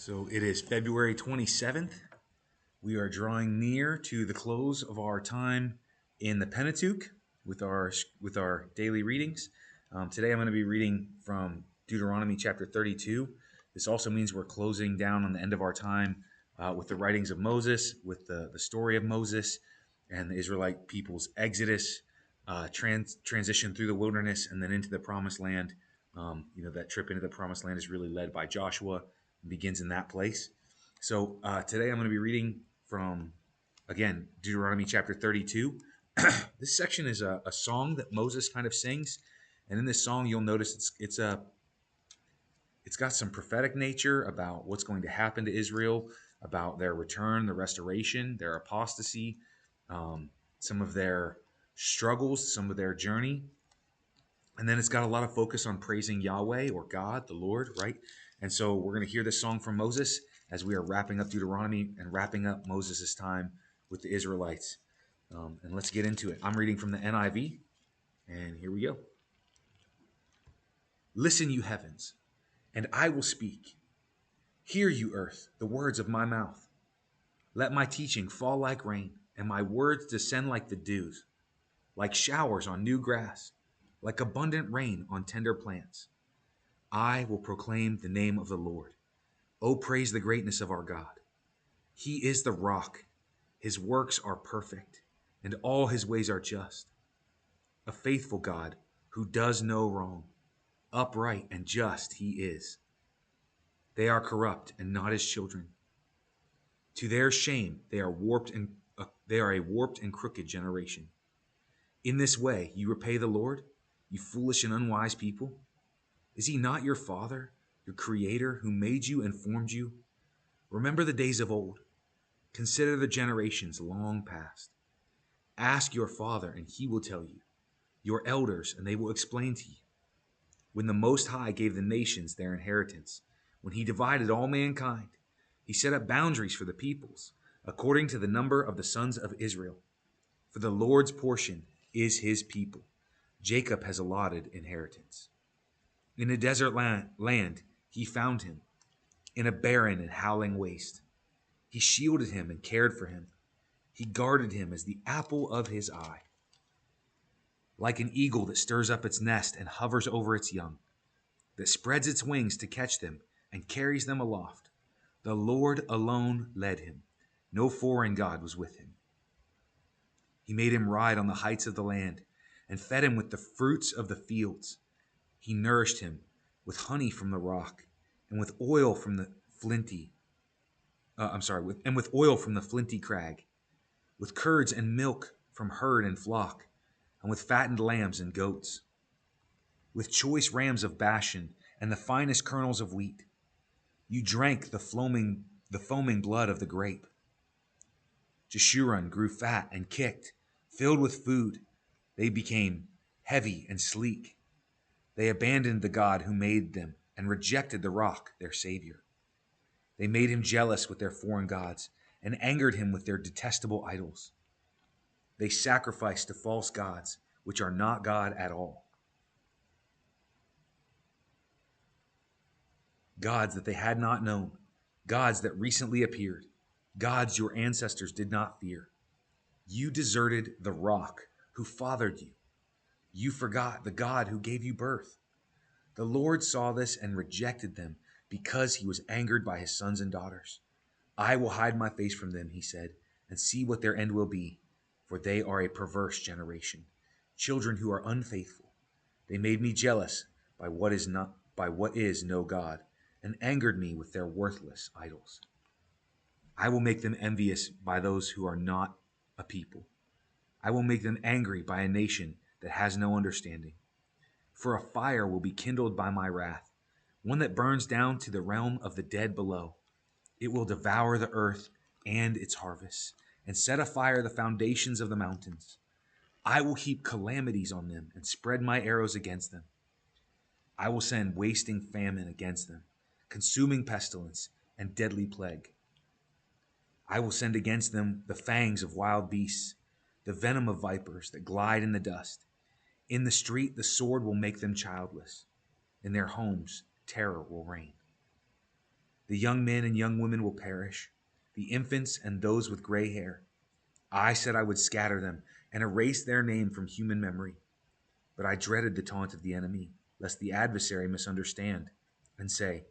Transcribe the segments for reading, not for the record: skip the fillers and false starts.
So it is February 27th. We are drawing near to the close of our time in the Pentateuch with our daily readings. Today I'm going to be reading from Deuteronomy chapter 32. This also means we're closing down on the end of our time with the writings of Moses, with the story of Moses and the Israelite people's exodus, transition through the wilderness, and then into the Promised Land. That trip into the Promised Land is really led by Joshua and begins in that place. So today I'm going to be reading from, again, Deuteronomy chapter 32. This section is a song that Moses kind of sings. And in this song, you'll notice it's got some prophetic nature about what's going to happen to Israel, about their return, the restoration, their apostasy, some of their struggles, some of their journey. And then it's got a lot of focus on praising Yahweh or God, the Lord, right? And so we're going to hear this song from Moses as we are wrapping up Deuteronomy and wrapping up Moses' time with the Israelites. And let's get into it. I'm reading from the NIV, and here we go. Listen, you heavens, and I will speak. Hear, you earth, the words of my mouth. Let my teaching fall like rain, and my words descend like the dews, like showers on new grass, like abundant rain on tender plants. I will proclaim the name of the Lord. Oh, praise the greatness of our God. He is the rock. His works are perfect, and all his ways are just. A faithful God who does no wrong. Upright and just he is. They are corrupt and not his children. To their shame, they are a warped and crooked generation. In this way, you repay the Lord, you foolish and unwise people. Is he not your father, your creator, who made you and formed you? Remember the days of old. Consider the generations long past. Ask your father, and he will tell you, your elders, and they will explain to you. When the Most High gave the nations their inheritance, when he divided all mankind, he set up boundaries for the peoples, according to the number of the sons of Israel. For the Lord's portion is his people. Jacob has allotted inheritance. In a desert land, he found him, in a barren and howling waste. He shielded him and cared for him. He guarded him as the apple of his eye. Like an eagle that stirs up its nest and hovers over its young, that spreads its wings to catch them and carries them aloft, the Lord alone led him. No foreign god was with him. He made him ride on the heights of the land and fed him with the fruits of the fields. He nourished him with honey from the rock and with oil from the flinty crag, with curds and milk from herd and flock, and with fattened lambs and goats, with choice rams of Bashan and the finest kernels of wheat. You drank the foaming blood of the grape. Jeshurun grew fat and kicked, filled with food. They became heavy and sleek. They abandoned the God who made them and rejected the rock, their Savior. They made him jealous with their foreign gods and angered him with their detestable idols. They sacrificed to false gods, which are not God at all. Gods that they had not known, gods that recently appeared, gods your ancestors did not fear. You deserted the rock who fathered you. You forgot the God who gave you birth. The Lord saw this and rejected them because he was angered by his sons and daughters. I will hide my face from them, he said, and see what their end will be, for they are a perverse generation, children who are unfaithful. They made me jealous by what is no God, and angered me with their worthless idols. I will make them envious by those who are not a people. I will make them angry by a nation that has no understanding. For a fire will be kindled by my wrath, one that burns down to the realm of the dead below. It will devour the earth and its harvests, and set afire the foundations of the mountains. I will heap calamities on them and spread my arrows against them. I will send wasting famine against them, consuming pestilence and deadly plague. I will send against them the fangs of wild beasts, the venom of vipers that glide in the dust. In the street, the sword will make them childless. In their homes, terror will reign. The young men and young women will perish, the infants and those with gray hair. I said I would scatter them and erase their name from human memory. But I dreaded the taunt of the enemy, lest the adversary misunderstand and say,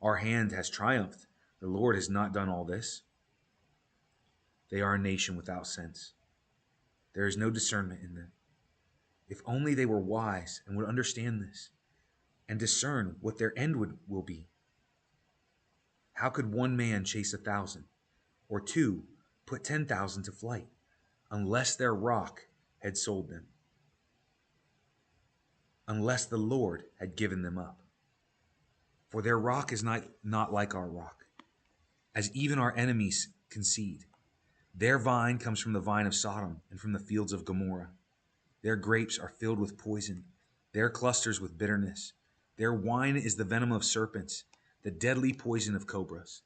our hand has triumphed. The Lord has not done all this. They are a nation without sense. There is no discernment in them. If only they were wise and would understand this and discern what their end will be. How could one man chase 1,000, or two put 10,000 to flight, unless their rock had sold them, unless the Lord had given them up? For their rock is not like our rock, as even our enemies concede. Their vine comes from the vine of Sodom and from the fields of Gomorrah. Their grapes are filled with poison, their clusters with bitterness. Their wine is the venom of serpents, the deadly poison of cobras.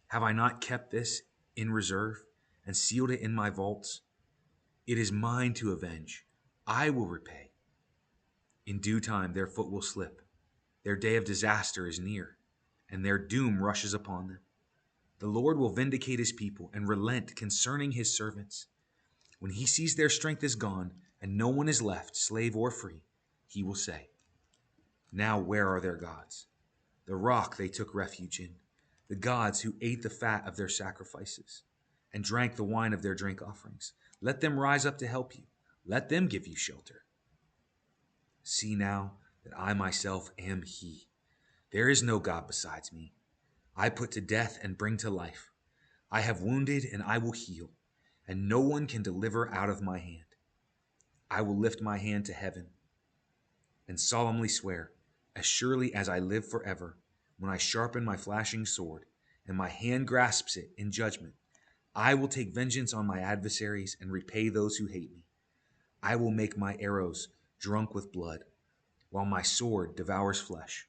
Have I not kept this in reserve and sealed it in my vaults? It is mine to avenge. I will repay. In due time their foot will slip. Their day of disaster is near, and their doom rushes upon them. The Lord will vindicate his people and relent concerning his servants. When he sees their strength is gone and no one is left, slave or free, he will say, now where are their gods? The rock they took refuge in, the gods who ate the fat of their sacrifices and drank the wine of their drink offerings. Let them rise up to help you. Let them give you shelter. See now that I myself am he. There is no God besides me. I put to death and bring to life. I have wounded and I will heal, and no one can deliver out of my hand. I will lift my hand to heaven and solemnly swear, as surely as I live forever, when I sharpen my flashing sword and my hand grasps it in judgment, I will take vengeance on my adversaries and repay those who hate me. I will make my arrows drunk with blood, while my sword devours flesh.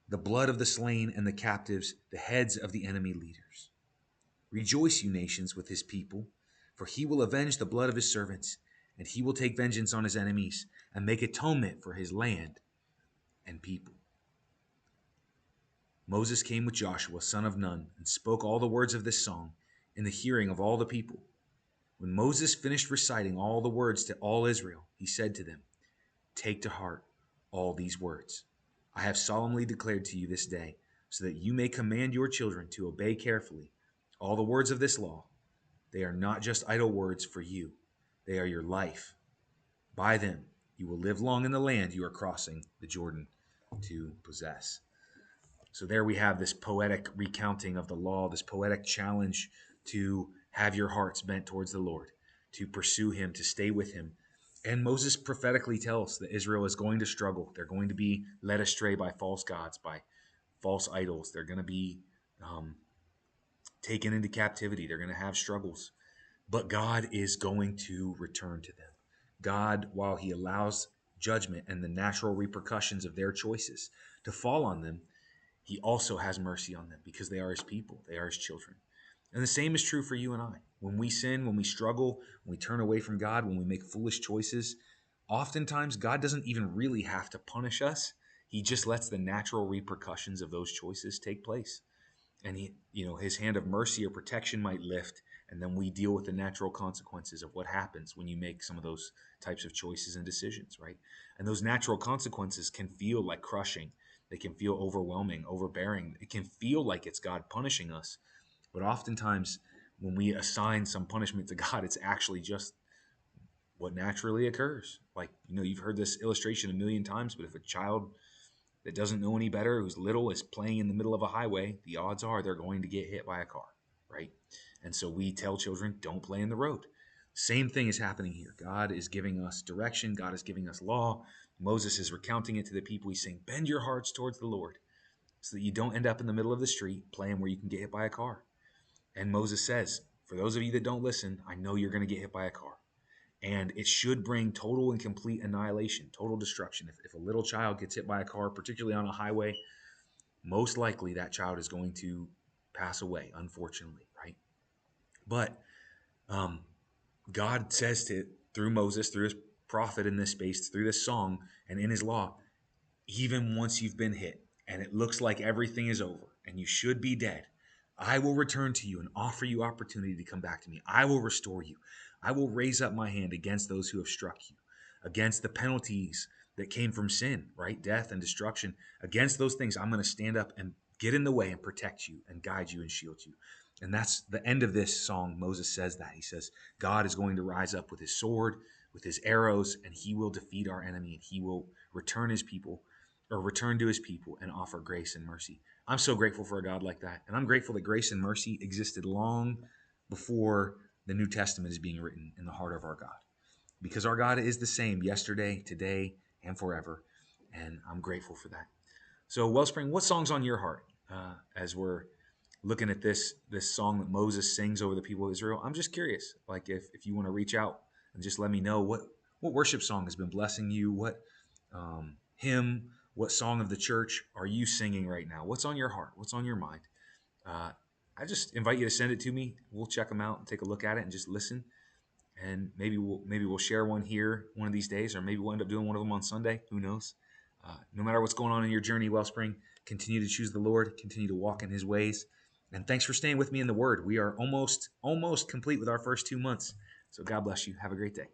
The blood of the slain and the captives, the heads of the enemy leaders. Rejoice, you nations, with his people, for he will avenge the blood of his servants, and he will take vengeance on his enemies and make atonement for his land and people. Moses came with Joshua, son of Nun, and spoke all the words of this song in the hearing of all the people. When Moses finished reciting all the words to all Israel, he said to them, take to heart all these words. I have solemnly declared to you this day, so that you may command your children to obey carefully all the words of this law. They are not just idle words for you. They are your life. By them, you will live long in the land you are crossing the Jordan to possess. So there we have this poetic recounting of the law, this poetic challenge to have your hearts bent towards the Lord, to pursue him, to stay with him. And Moses prophetically tells that Israel is going to struggle. They're going to be led astray by false gods, by false idols. They're going to be taken into captivity. They're going to have struggles. But God is going to return to them. God, while he allows judgment and the natural repercussions of their choices to fall on them, he also has mercy on them because they are his people. They are his children. And the same is true for you and I. When we sin, when we struggle, when we turn away from God, when we make foolish choices, oftentimes God doesn't even really have to punish us. He just lets the natural repercussions of those choices take place. And his hand of mercy or protection might lift, and then we deal with the natural consequences of what happens when you make some of those types of choices and decisions, right? And those natural consequences can feel like crushing. They can feel overwhelming, overbearing. It can feel like it's God punishing us. But oftentimes, when we assign some punishment to God, it's actually just what naturally occurs. Like, you've heard this illustration a million times, but if a child that doesn't know any better, who's little, is playing in the middle of a highway, the odds are they're going to get hit by a car, right? And so we tell children, don't play in the road. Same thing is happening here. God is giving us direction. God is giving us law. Moses is recounting it to the people. He's saying, bend your hearts towards the Lord so that you don't end up in the middle of the street playing where you can get hit by a car. And Moses says, for those of you that don't listen, I know you're going to get hit by a car. And it should bring total and complete annihilation, total destruction. If a little child gets hit by a car, particularly on a highway, most likely that child is going to pass away, unfortunately, right? But God says through Moses, through his prophet in this space, through this song and in his law, even once you've been hit, and it looks like everything is over and you should be dead, I will return to you and offer you opportunity to come back to me. I will restore you. I will raise up my hand against those who have struck you, against the penalties that came from sin, right? Death and destruction. Against those things, I'm going to stand up and get in the way and protect you and guide you and shield you. And that's the end of this song. Moses says that. He says, God is going to rise up with his sword, with his arrows, and he will defeat our enemy, and he will return his people, or return to his people, and offer grace and mercy. I'm so grateful for a God like that. And I'm grateful that grace and mercy existed long before the New Testament is being written in the heart of our God. Because our God is the same yesterday, today, and forever. And I'm grateful for that. So, Wellspring, what song's on your heart as we're looking at this song that Moses sings over the people of Israel? I'm just curious, like if you want to reach out and just let me know what worship song has been blessing you, what hymn, what song of the church are you singing right now? What's on your heart? What's on your mind? Uh, I just invite you to send it to me. We'll check them out and take a look at it and just listen. And maybe we'll share one here one of these days, or maybe we'll end up doing one of them on Sunday. Who knows? No matter what's going on in your journey, Wellspring, continue to choose the Lord, continue to walk in His ways. And thanks for staying with me in the Word. We are almost complete with our first 2 months. So God bless you. Have a great day.